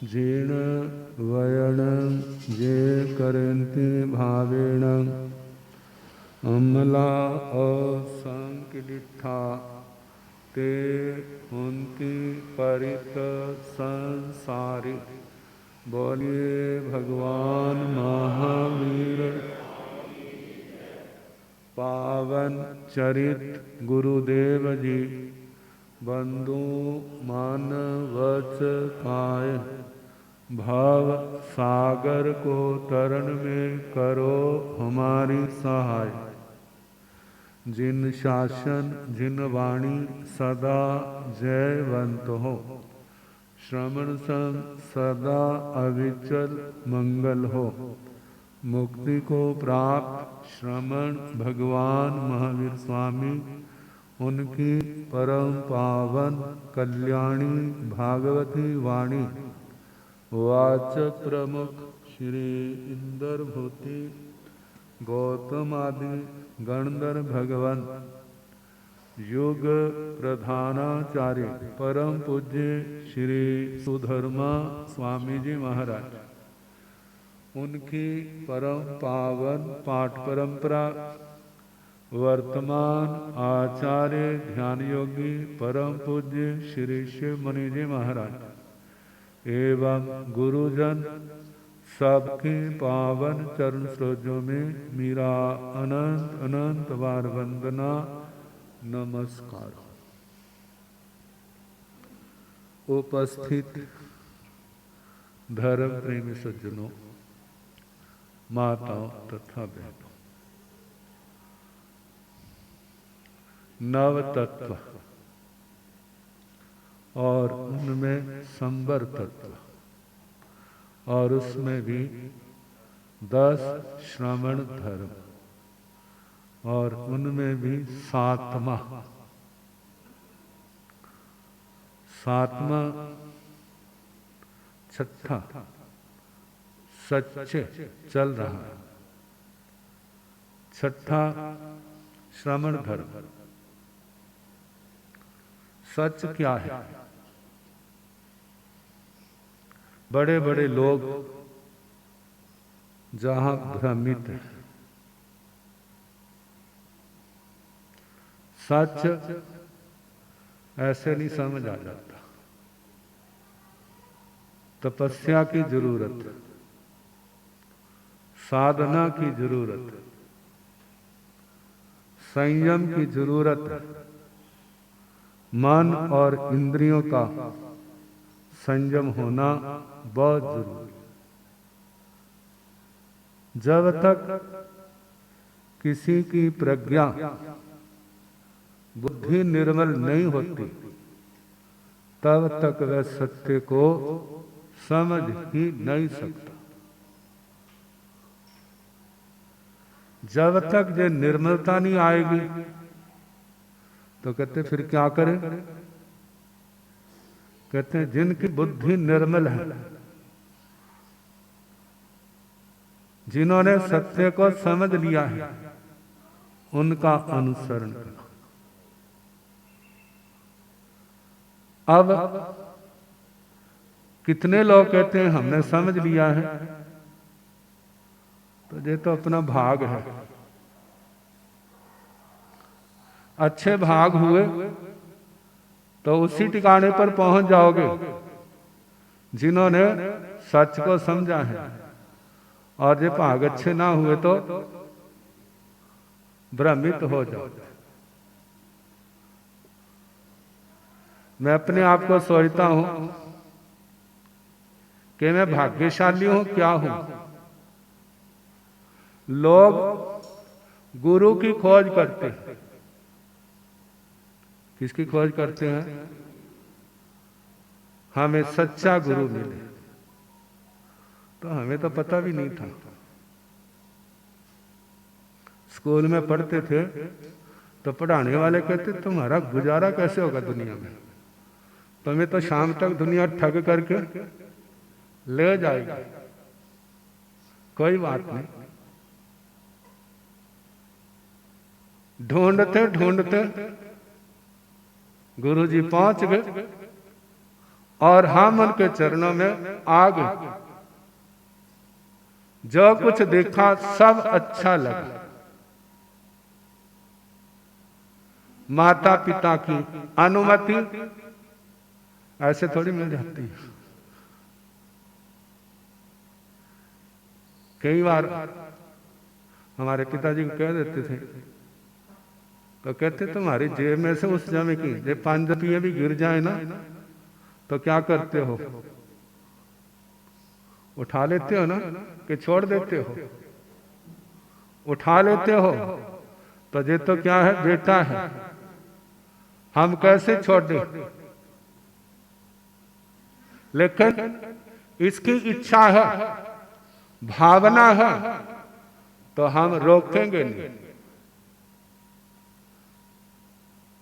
जीर्ण वयण जे करन्ति भावेण अमला असंकिलिठा ते हुन्ति परित संसारी। बोलिए भगवान महावीर पावन चरित गुरुदेव जी। बंधु मान वच पाए भव सागर को तरण में करो हमारी सहाय। जिन शासन जिन वाणी सदा जयवंत हो श्रवण संग सदा अविचल मंगल हो। मुक्ति को प्राप्त श्रमण भगवान महावीर स्वामी उनकी परम पावन कल्याणी भागवती वाणी वाचक प्रमुख श्री इंद्रभूति गौतम आदि गणधर भगवान युग प्रधानाचार्य परम पूज्य श्री सुधर्मा स्वामी जी महाराज उनकी परम पावन पाठ परंपरा वर्तमान आचार्य ध्यान योगी परम पूज्य श्री शिव मुनि जी महाराज एवं गुरुजन सबके पावन चरण सरोजों में मेरा अनंत अनंत बार वंदना नमस्कार। उपस्थित धर्म प्रेमी सज्जनों, माताओं तथा बहनों, नव तत्व और उनमें संवर तत्व और उसमें भी 10 श्रवण धर्म और उनमें भी सातवां छठा सच्चे चल रहा है। छठा श्रवण धर्म। सच क्या है? बड़े बड़े लोग जहां भ्रमित हैं, सच ऐसे नहीं समझ आ जाता। तपस्या की जरूरत, साधना की जरूरत, संयम की जरूरत, मन और इंद्रियों का संयम होना बहुत जरूरी। जब तक किसी की प्रज्ञा बुद्धि निर्मल नहीं होती तब तक वह सत्य को समझ ही नहीं सकता। जब तक ये निर्मलता नहीं आएगी तो कहते फिर क्या करें? कहते हैं जिनकी बुद्धि निर्मल है, जिन्होंने सत्य को समझ लिया है, उनका अनुसरण करो। अब कितने लोग कहते हैं हमने समझ लिया है, तो ये तो अपना भाग है। अच्छे भाग हुए तो उसी ठिकाने पर पहुंच जाओगे जिन्होंने सच को समझा है, और ये भाग अच्छे ना हुए तो भ्रमित हो जाओ। मैं अपने आप को सोचता हूं कि मैं भाग्यशाली हूं, क्या हूं? लोग गुरु की खोज करते हैं। किसकी खोज करते हैं? हमें सच्चा गुरु मिले। तो हमें तो पता भी नहीं था। स्कूल में पढ़ते थे तो पढ़ाने वाले कहते तुम्हारा गुजारा कैसे होगा दुनिया में? तुम्हें तो शाम तक दुनिया ठग करके ले जाएगी। कोई बात नहीं। ढूंढते ढूंढते गुरुजी पहुंच गए और हम उनके चरणों में आ गए। जो कुछ देखा सब अच्छा लगा। माता पिता की अनुमति ऐसे थोड़ी मिल जाती है। कई बार हमारे पिताजी को कह देते थे, तो कहते तुम्हारी जेब में से उस समय की जब 5 रुपये भी गिर जाए ना तो क्या करते हो? उठा लेते हो ना कि छोड़ देते हो? उठा लेते हो। तो ये तो क्या है, बेटा है, हम कैसे छोड़ दें? लेकिन इसकी इच्छा है, भावना है, तो हम रोकेंगे नहीं।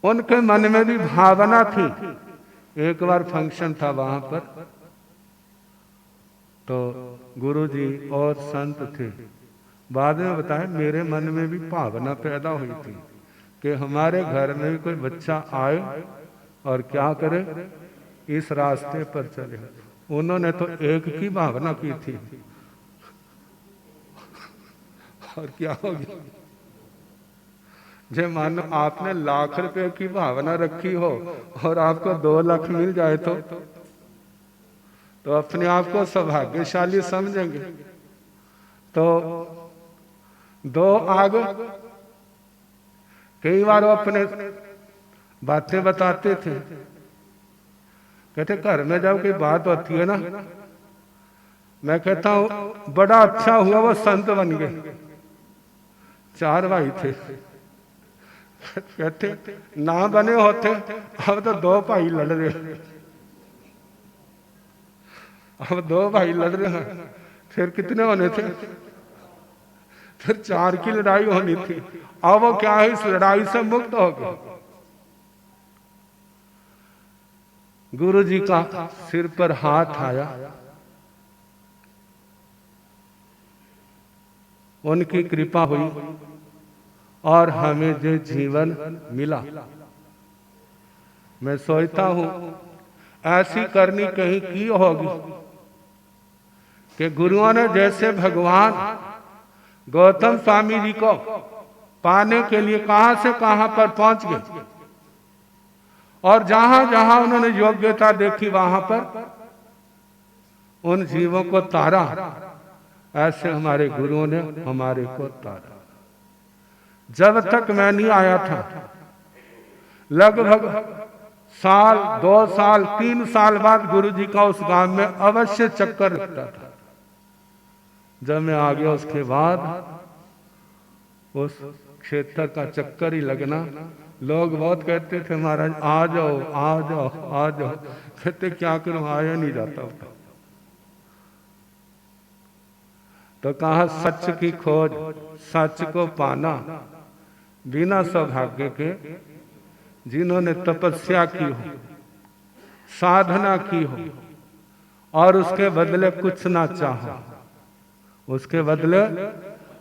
उनके मन में भी भावना थी। एक बार फंक्शन था वहां पर, तो गुरुजी और संत थे। बाद में बताया मेरे मन में भी भावना पैदा हुई थी कि हमारे घर में भी कोई बच्चा आए और क्या करे, इस रास्ते पर चले। उन्होंने तो एक की भावना की थी, और क्या होगी? जे मानो आपने लाख रुपए की भावना रखी हो और आपको 2 लाख मिल जाए तो अपने आप को सौभाग्यशाली समझेंगे। तो 2 आगे कई बार वो अपने बातें बताते थे। कहते घर में जब कोई बात होती है ना, मैं कहता हूं बड़ा अच्छा हुआ वो संत बन गए। 4 भाई थे। कहते ना बने होते अब तो 2 भाई लड़ रहे। अब 2 भाई लड़ रहे हैं, फिर कितने होने थे? फिर 4 की लड़ाई होनी थी। अब वो क्या है, इस लड़ाई से मुक्त हो गए। गुरु जी का सिर पर हाथ आया, उनकी कृपा हुई और हमें जो जीवन मिला। मैं सोचता हूं ऐसी करनी कहीं की होगी कि गुरुओं ने जैसे भगवान गौतम स्वामी जी को पाने के लिए कहां से कहां पर पहुंच गए, और जहां जहां उन्होंने योग्यता देखी वहां पर उन जीवों को तारा, ऐसे हमारे गुरुओं ने हमारे को तारा। जब तक मैं नहीं आया था, लगभग साल 2 साल 3 साल बाद गुरु जी का उस गांव में अवश्य चक्कर लगता था। जब मैं आ गया उसके बाद उस क्षेत्र का चक्कर ही लगना, लोग बहुत कहते थे महाराज आ जाओ आ जाओ आ जाओ। कहते क्या करूं, आया नहीं जाता। तो कहा सच की खोज, सच को पाना बिना सौभाग्य के, जिन्होंने तपस्या की हो, साधना की हो और उसके बदले कुछ ना चाहो, उसके बदले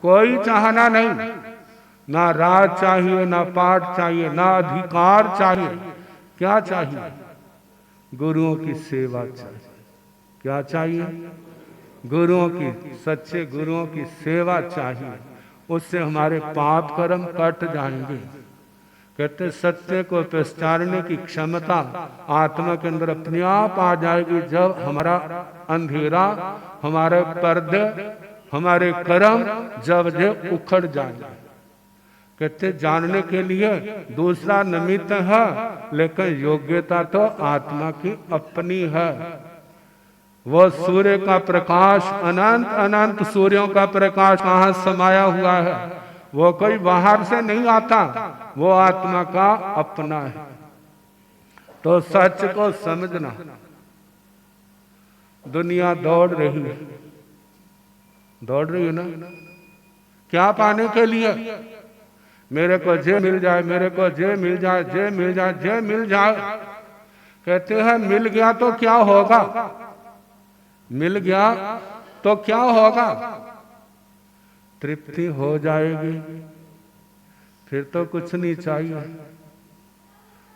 कोई चाहना नहीं, ना राज चाहिए, ना पाठ चाहिए, ना अधिकार चाहिए। क्या चाहिए? गुरुओं की सेवा चाहिए। क्या चाहिए? गुरुओं की, सच्चे गुरुओं की सेवा चाहिए। उससे हमारे पाप कर्म कट जाएंगे। कहते सत्य को पहचानने की क्षमता आत्मा के अंदर अपने आप आ जाएगी जब हमारा अंधेरा, हमारे पर्दे, हमारे कर्म जब जे उखड़ जाएंगे। कहते जानने के लिए दूसरा निमित्त है, लेकिन योग्यता तो आत्मा की अपनी है। वो सूर्य का प्रकाश, अनंत अनंत सूर्यों का प्रकाश कहां समाया हुआ है, वो कोई बाहर से नहीं आता, वो आत्मा का अपना है। तो सच को समझना। दुनिया दौड़ रही है, दौड़ रही है ना, क्या पाने के लिए? मेरे को जे मिल जाए, मेरे को जे मिल जाए, जे मिल जाए, जे मिल जाए। कहते हैं मिल गया तो क्या होगा? मिल गया तो क्या होगा? तृप्ति हो जाएगी, फिर तो कुछ नहीं चाहिए।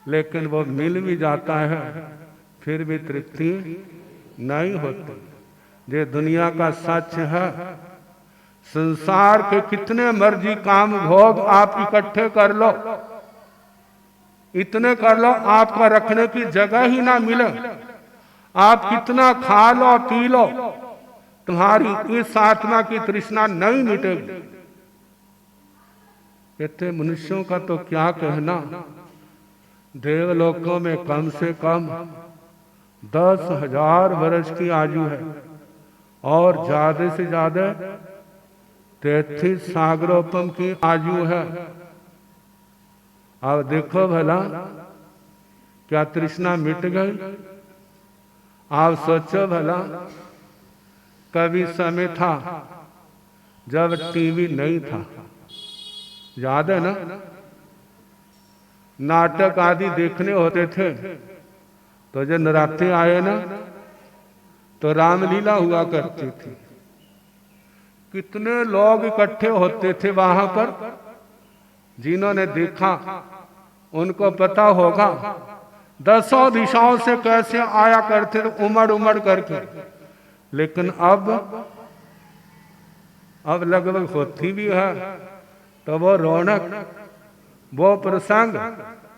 लेकिन वो मिल भी जाता है, फिर भी तृप्ति नहीं होती। ये दुनिया का सच है। संसार के कितने मर्जी काम भोग आप इकट्ठे कर लो, इतने कर लो, आपका रखने की जगह ही ना मिले। आप कितना खा लो पी लो, तुम्हारी इस आत्मा की तृष्णा नहीं मिटेगी। कहते मनुष्यों का तो क्या कहना, देवलोकों में कम से कम 10,000 वर्ष की आयु है और ज्यादा से ज्यादा 33 सागरोपम की आयु है। अब देखो भला, क्या तृष्णा मिट गई? आप सोचो भला, कभी समय था जब टीवी नहीं था, याद है ना? नाटक आदि देखने होते थे, तो जब नवरात्रि आए ना तो रामलीला हुआ करती थी। कितने लोग इकट्ठे होते थे वहां पर। जिन्होंने देखा उनको पता होगा, 10 दिशाओं से कैसे आया करते थे उमड़ उमड़ करके। लेकिन अब लगभग होती भी है तो वो रौनक, वो प्रसंग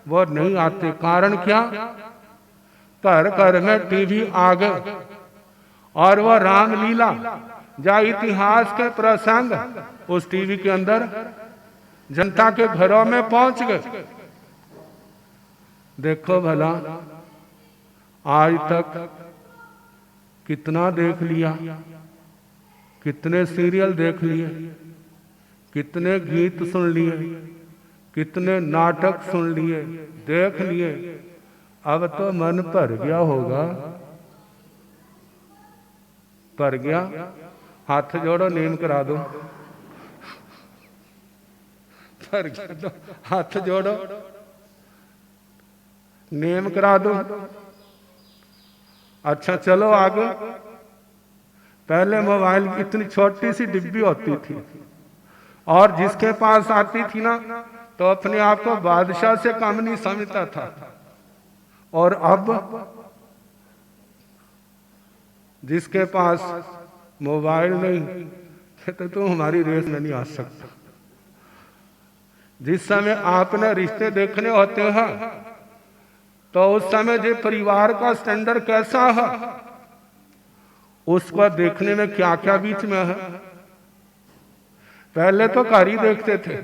वो नहीं आते। कारण क्या? घर घर में टीवी आ गए और वो रामलीला या इतिहास के प्रसंग उस टीवी के अंदर जनता के घरों में पहुंच गए। देखो भला, आज तक कितना देख लिया, कितने सीरियल देख लिए, कितने गीत सुन लिए, कितने नाटक सुन लिए, देख लिए। अब तो मन भर गया होगा। भर गया? हाथ जोड़ो, नेम करा दो। भर गया तो हाथ जोड़ो, नेम करा दो। अच्छा चलो आगे। पहले मोबाइल की इतनी छोटी सी डिब्बी होती थी और जिसके पास आती थी ना तो अपने आप को बादशाह से कम नहीं समझता था। और अब जिसके पास मोबाइल नहीं तो तुम हमारी रेस में नहीं आ सकता। जिस समय आपने रिश्ते देखने होते हैं तो उस समय जो परिवार का स्टैंडर्ड कैसा है उसको देखने में क्या क्या बीच में है। पहले तो कारी देखते थे,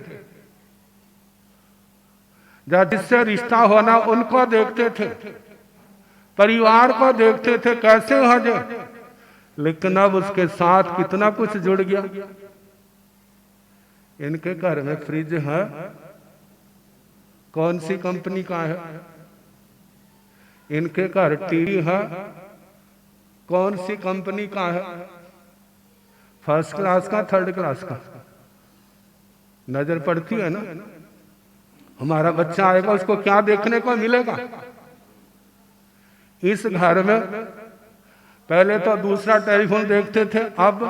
जिससे रिश्ता होना उनको देखते थे, परिवार को देखते थे कैसे हजे। लेकिन अब उसके साथ कितना कुछ जुड़ गया। इनके घर में फ्रिज है, कौन सी कंपनी का है? इनके घर टीवी है, कौन सी कंपनी का है? फर्स्ट क्लास का, थर्ड क्लास का? नजर पड़ती है ना। हमारा बच्चा आएगा उसको क्या देखने को मिलेगा? इस घर में पहले तो दूसरा टेलीफोन देखते थे, अब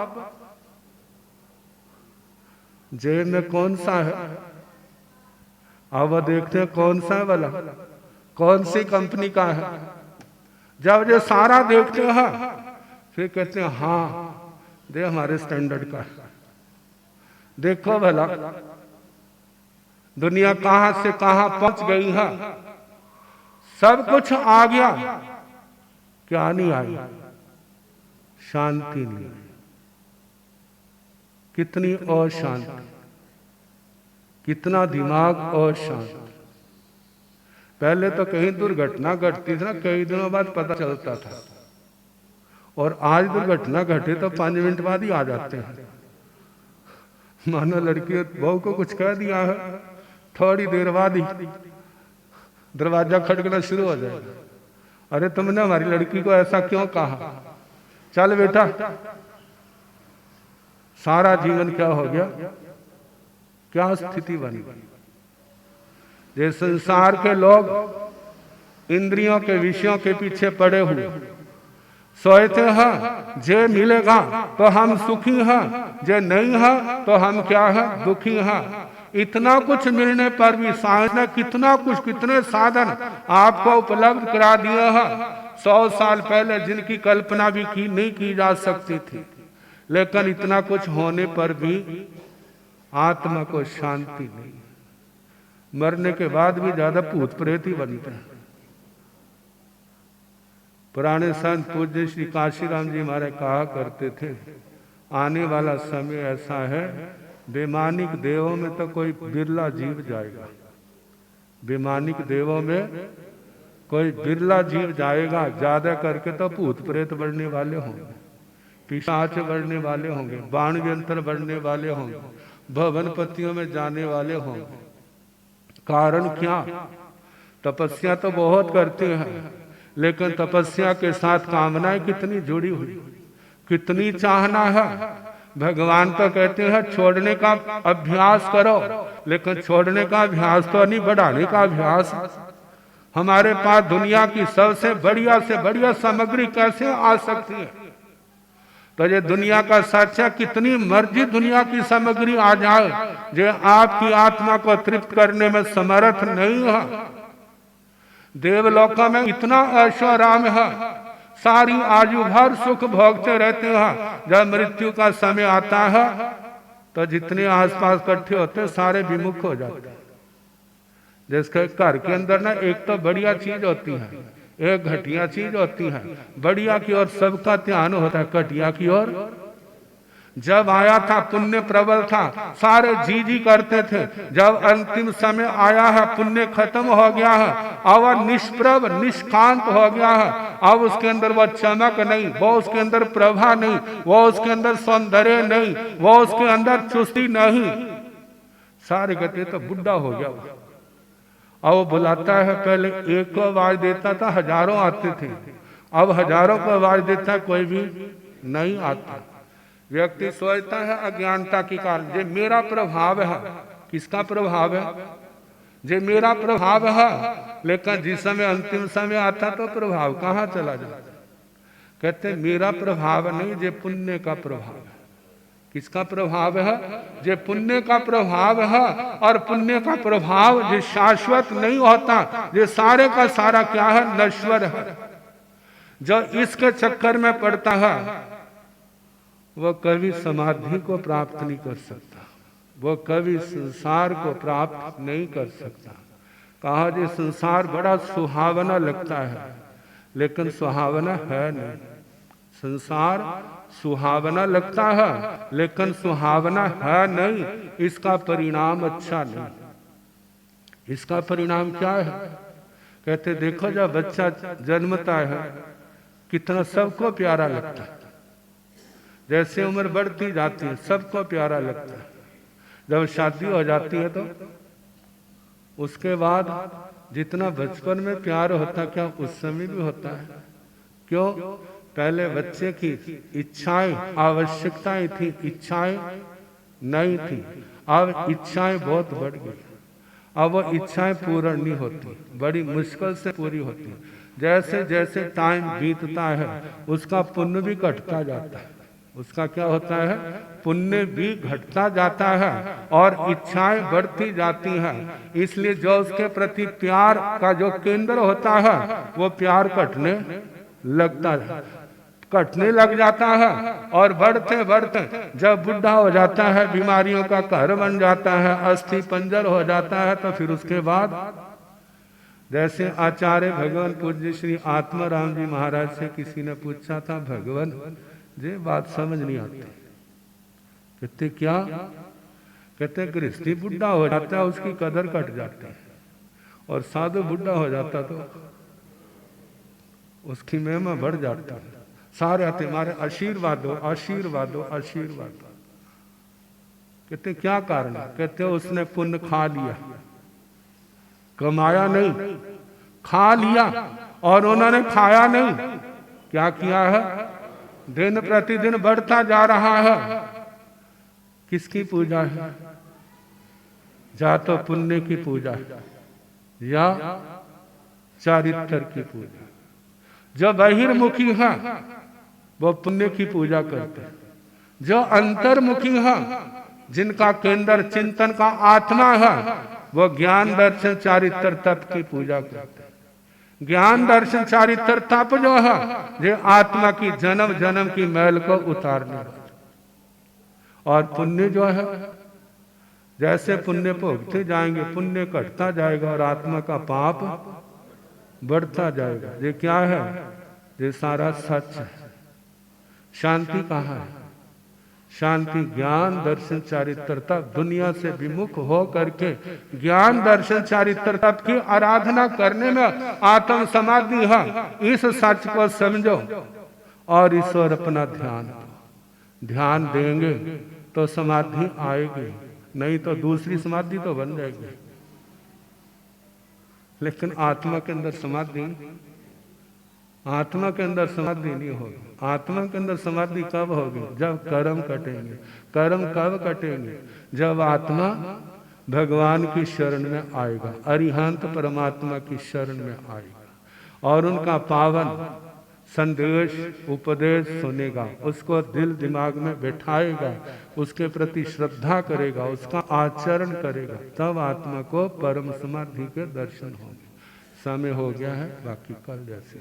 जेब में कौन सा है, अब वो देखते हैं कौन सा है वाला, कौन सी कंपनी का है। जब ये सारा देखते हैं फिर कहते हैं हाँ दे हमारे स्टैंडर्ड का। देखो भला दुनिया कहां से कहां पहुंच गई है। सब कुछ आ गया, क्या नहीं आई? शांति नहीं आई। कितनी अशांति, कितना दिमाग अशांत। पहले तो कहीं दुर्घटना घटती थी ना, कई दिनों बाद पता चलता था, और आज दुर्घटना घटे तो 5 मिनट बाद ही आ जाते हैं। मानो लड़की बहू को कुछ कह दिया है, थोड़ी देर बाद ही दरवाजा खटकना शुरू हो जाएगा। अरे तुमने हमारी लड़की को ऐसा क्यों कहा? चल बेटा, सारा जीवन क्या हो गया, क्या स्थिति बनी। ये संसार के लोग इंद्रियों के विषयों के पीछे पड़े हुए सोचते हैं जे मिलेगा तो हम सुखी हैं, जे नहीं है तो हम क्या है, दुखी हैं। इतना कुछ मिलने पर भी साइंस ने कितना कुछ, कितने साधन आपको उपलब्ध करा दिए हैं 100 साल पहले, जिनकी कल्पना भी नहीं की जा सकती थी। लेकिन इतना कुछ होने पर भी आत्मा को शांति नहीं। मरने के बाद भी ज्यादा भूत प्रेत ही बनते हैं। पुराने संत पूज्य श्री काशीराम जी महाराज कहा करते थे, आने वाला समय ऐसा है, बेमानिक देवों में तो कोई बिरला जीव जाएगा। बेमानिक देवों में कोई बिरला जीव जाएगा, ज्यादा करके तो भूत प्रेत बढ़ने वाले होंगे, पिशाच बढ़ने वाले होंगे, बाण यंत्र बढ़ने वाले होंगे, भवन पतियों में जाने वाले होंगे। कारण क्या? तपस्या तो बहुत करते हैं, लेकिन तपस्या के साथ कामनाएं कितनी जुड़ी हुई, कितनी चाहना है। भगवान तो कहते हैं छोड़ने का अभ्यास करो, लेकिन छोड़ने का अभ्यास तो नहीं, बढ़ाने का अभ्यास। हमारे पास दुनिया की सबसे बढ़िया से बढ़िया सामग्री कैसे आ सकती है? तो ये दुनिया का सच्चा, कितनी मर्जी दुनिया की सामग्री आ जाए, जो आपकी आत्मा को तृप्त करने में समर्थ नहीं है। देवलोका में इतना ऐशोआराम है, सारी आयु भर सुख भोगते रहते हैं। जब मृत्यु का समय आता है तो जितने आसपास इकट्ठे होते हैं सारे विमुख हो जाते हैं। जिसके घर के अंदर ना एक तो बढ़िया चीज होती है, एक घटिया चीज होती है। बढ़िया की ओर सबका ध्यान होता है, घटिया की ओर जब आया था पुण्य प्रबल था, सारे जी करते थे। जब अंतिम समय आया है, पुण्य खत्म हो गया है, अब वह निष्प्रभ निष्कांत हो गया है। अब उसके अंदर वह चमक नहीं, वो उसके अंदर प्रभा नहीं, वो उसके अंदर सौंदर्य नहीं, वो उसके अंदर चुस्ती नहीं। सारे कहते तो बुढ़ा हो गया। अब वो बुलाता है, पहले एक को आवाज देता था, हजारों आते थे। अब हजारों को आवाज देता है, कोई भी नहीं आता। व्यक्ति सोचता है अज्ञानता के कारण ये मेरा प्रभाव है। किसका प्रभाव है? ये मेरा प्रभाव है। लेकिन जिस समय अंतिम समय आता तो प्रभाव कहाँ चला जाता? कहते मेरा प्रभाव नहीं, ये पुण्य का प्रभाव है। किसका प्रभाव है? ये पुण्य का प्रभाव है। और पुण्य का प्रभाव जो शाश्वत नहीं होता, ये सारे का सारा क्या है? नश्वर है। जो इसके चक्कर में पड़ता है वो कभी समाधि को प्राप्त नहीं कर सकता, वो कभी संसार को प्राप्त नहीं कर सकता। कहा जे संसार बड़ा सुहावना लगता है, लेकिन सुहावना है नहीं। संसार सुहावना लगता है, लेकिन सुहावना है नहीं। इसका परिणाम अच्छा नहीं। इसका परिणाम क्या है? कहते देखो जब बच्चा जन्मता है कितना सबको प्यारा लगता है। जैसे उम्र बढ़ती जाती है सबको प्यारा लगता है। जब शादी हो जाती है तो उसके बाद जितना बचपन में प्यार होता क्या उस समय भी होता है? क्यों? पहले बच्चे की इच्छाएं आवश्यकताएं थी, इच्छाएं नहीं थी। अब इच्छाएं बहुत बढ़ गई। अब वो इच्छाएं पूर्ण नहीं होती, बड़ी मुश्किल से पूरी होती। जैसे जैसे टाइम बीतता है उसका पुण्य भी घटता जाता है। उसका क्या होता है? पुण्य भी घटता जाता है और इच्छाएं बढ़ती जाती हैं। इसलिए जो उसके प्रति प्यार का जो केंद्र होता है वो प्यार घटने लगता है, घटने लग जाता है। और बढ़ते बढ़ते जब बुढ़ा हो जाता है, बीमारियों का घर बन जाता है, अस्थि पंजर हो जाता है, तो फिर उसके बाद जैसे आचार्य भगवान पूज्य श्री आत्माराम जी महाराज से किसी ने पूछा था, भगवान ये बात समझ नहीं आती। कहते क्या? कहते गृहस्थी बुढ़ा हो जाता है उसकी कदर घट जाती है, और साधु बुढ़ा हो जाता तो उसकी महिमा बढ़ जाता है। सारे आते मारे आशीर्वाद दो, आशीर्वाद दो, आशीर्वाद दो। कहते क्या कारण? कहते उसने पुण्य खा लिया, कमाया नहीं, खा लिया। और उन्होंने खाया नहीं, क्या किया है? दिन प्रतिदिन बढ़ता जा रहा है। किसकी पूजा है? या तो पुण्य की पूजा या चारित्र की पूजा। जो बहिर्मुखी है वो पुण्य की पूजा करते हैं, जो अंतर्मुखी है जिनका केंद्र चिंतन का आत्मा है, वो ज्ञान दर्शन चारित्र तप की पूजा करते हैं। ज्ञान दर्शन चारित्र तप जो है, ये आत्मा की जन्म जन्म की मैल को उतारने वाला। और पुण्य जो है, जैसे पुण्य भोगते जाएंगे पुण्य घटता जाएगा और आत्मा का पाप बढ़ता जाएगा। ये क्या है? ये सारा सच है। शांति कहाँ है? शांति ज्ञान दर्शन चारित्र तप, दुनिया से विमुख हो करके ज्ञान दर्शन चारित्र तप की आराधना करने में आत्म समाधि है। इस सच को समझो और ईश्वर अपना ध्यान देंगे तो समाधि आएगी, नहीं तो दूसरी समाधि तो बन जाएगी। लेकिन आत्मा के अंदर समाधि नहीं होगी। आत्मा के अंदर समाधि कब होगी? जब कर्म कटेंगे। कर्म कब कटेंगे? जब आत्मा भगवान की शरण में आएगा, अरिहंत परमात्मा की शरण में आएगा और उनका पावन संदेश उपदेश सुनेगा, उसको दिल दिमाग में बैठाएगा, उसके प्रति श्रद्धा करेगा, उसका आचरण करेगा, तब आत्मा को परम समाधि के दर्शन होंगे। समय हो गया है, बाकी कल जैसे